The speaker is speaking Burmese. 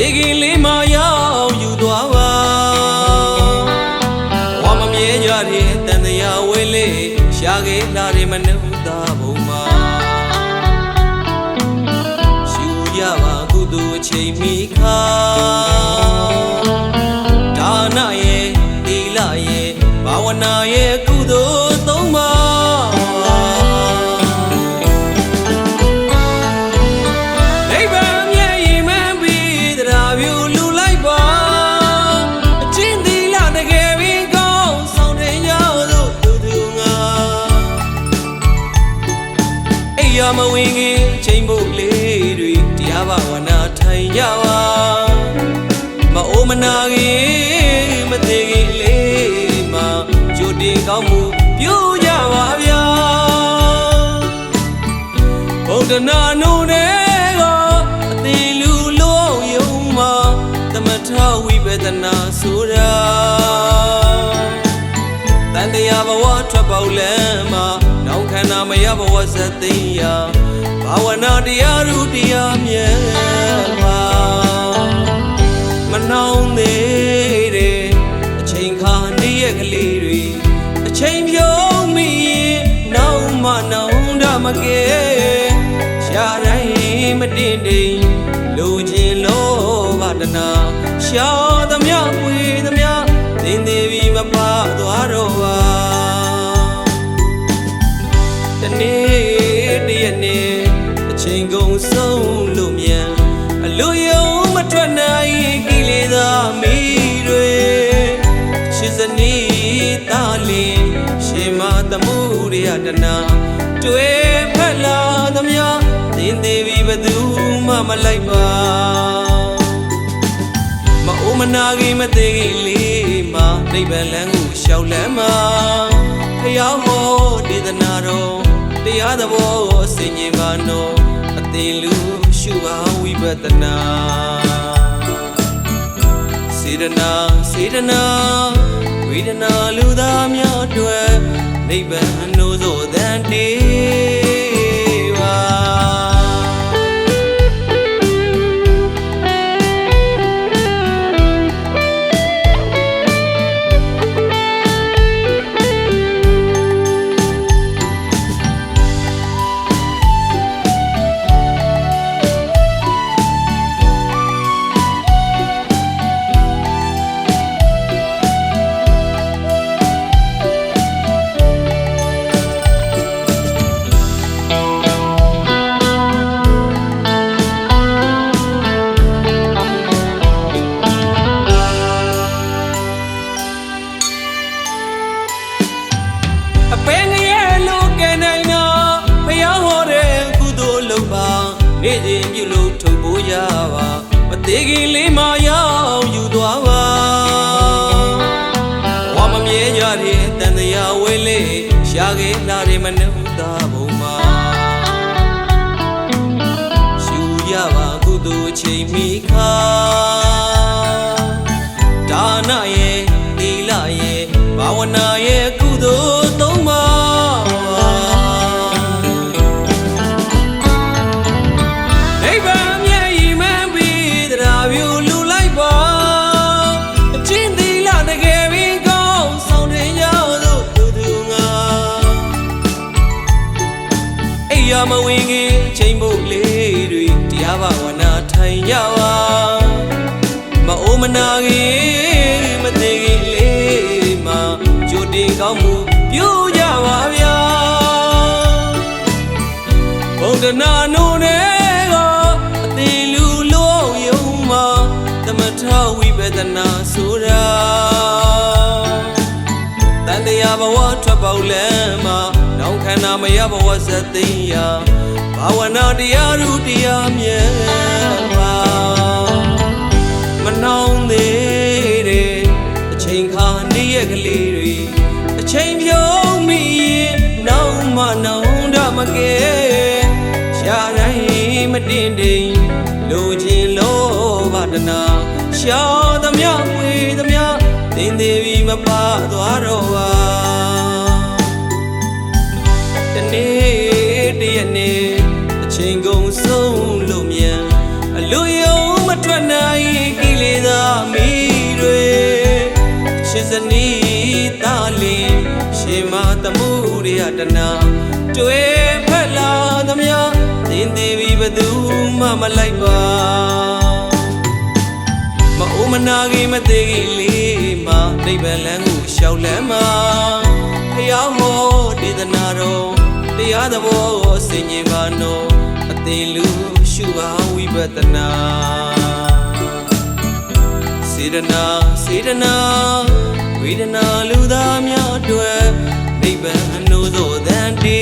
သေးခင်လေးမှရောက်ယူသွားပါဝါမမြဲကြတဲ့တန်တရားဝဲလေးရှာခဲ့လာတဲ့မနှုတ်သားဘုံမှာရှူရပါကုသိုလ်အချိန်မိခါဒါနရဲ့သီလရဲ့ဘာဝနာရဲ့ကုသိုလ်သုံးပါမဝင်ခင်ချိန်ဖို့လေးတွေတရားဘာဝနာထိုင်ကြပါမအိုမနာခင်မသေးခင်လေးမှာကြိုတင်ကောင်းမှုပြုကြပါဗျာဗုဒ္ဓနာနုတဲ့ကအသေးလူလုံးယုံမှာသမထဝိပဿနာဆိုတာတန်တရားဘဝထွက်ပေါက်လမ်းမှာနောင်ခန္ဓာမရဘဝဇတ်သိယာဘာဝနာတရားရူတရားမြတ်ပါမနှောင်းသေးတဲ့အချိန်ခါနေ့ရက်ကလေးတွေအချိန်ပြုံးမိနောက်မှနောက်တမကဲရှားတိုင်းမတင်တိမ်လူချင်းလောဘတနာရှားသမျှပွေသမျှသင်သေးပြီးမပါသွားတော့ပါတနေ့တရက်နေ့အချိန်ကုန်ဆုံးလို့မြန်အလိုယုံမထွက်နိုင်ကိလေသာမိတွေရှစ်စနီးသားလင်ရှင်မသမှုရိယတနာတွေ့ဖက်လာသမျှသင်သေးပြီးဘသူမှမလိုက်ပါမအိုမနာခင်မသေးခင်လေးမှာနိဗ္ဗာန်လမ်းကိုရှောက်လမ်းမှာဖျားဟောဒေသနာတော်တရားသဘောအစဉ်ကြီးပါနောအသေးလူရှုပါဝိပဿနာစေတနာဝေဒနာလူသားများအတွက်နိဗ္ဗာန်နိုးသောတန်တေပါနေ့စဉ်ပြုလို့ထုတ်ဖို့ရပါမသေးခင်လေးမှရောက်ယူသွားပါဝါမမြဲကြတဲ့တန်တရားဝဲလေးရှာခဲ့လာတဲ့မနှုတ်သားဘုံမှာရှူရပါကုသိုလ်အချိန်မိခါဒါနရဲ့သီလရဲ့ဘာဝနာရဲ့ကုသိုလ်သုံးပါမဝင်ခင်ချိန်ဖို့လေးတွေတရားဘာဝနာထိုင်ကြပါမအိုမနာခင်မသေးခင်လေးမှာကြိုတင်ကောင်းမှုပြုကြပါဗျာဗုဒ္ဓနာနုတဲ့ကအသေးလူလုံးယုံမှာသမထဝိပဿနာဆိုတာတန်တရားဘဝထွက်ပေါက်လမ်းမှာနောင်ခန္ဓာမရဘဝဇတ်သိယာဘာဝနာတရားရူတရားမြတ်ပါမနှောင်းသေးတဲ့အချိန်ခါနေ့ရက်ကလေးတွေအချိန်ပြုံးမိနောက်မှနောက်တမကဲရှားတိုင်းမတင်တိမ်လူချင်းလောဘတနာရှားသမျှဝေသမျှသင်သေးပြီးမပါသွားတော့ပါတနေ့တရက်နေ့အချိန်ကုန်ဆုံးလို့မြန်အလိုယုံမထွက်နိုင် နိုင်ကိလေသာမိတွေရှင်စနီးသားလီရှင်မသမှုရိယတနာတွေ့ဖက်လာသမျှသင်သေးပြီဘသူမှမလိုက်ပါမအိုးမနာကြီးမသေးကြီးလေးမနိဗ္ဗာန်လမ်းကိုရှောက်လမ်းမှာဖယားဟောဒေသနာတော်တရားသဘောဆင်ញင်ပါနောအသင်လူရှုပါဝိပဿနာစေတနာဝေဒနာလူသားများအတွက်နိဗ္ဗာန်အနုသောတန်တေ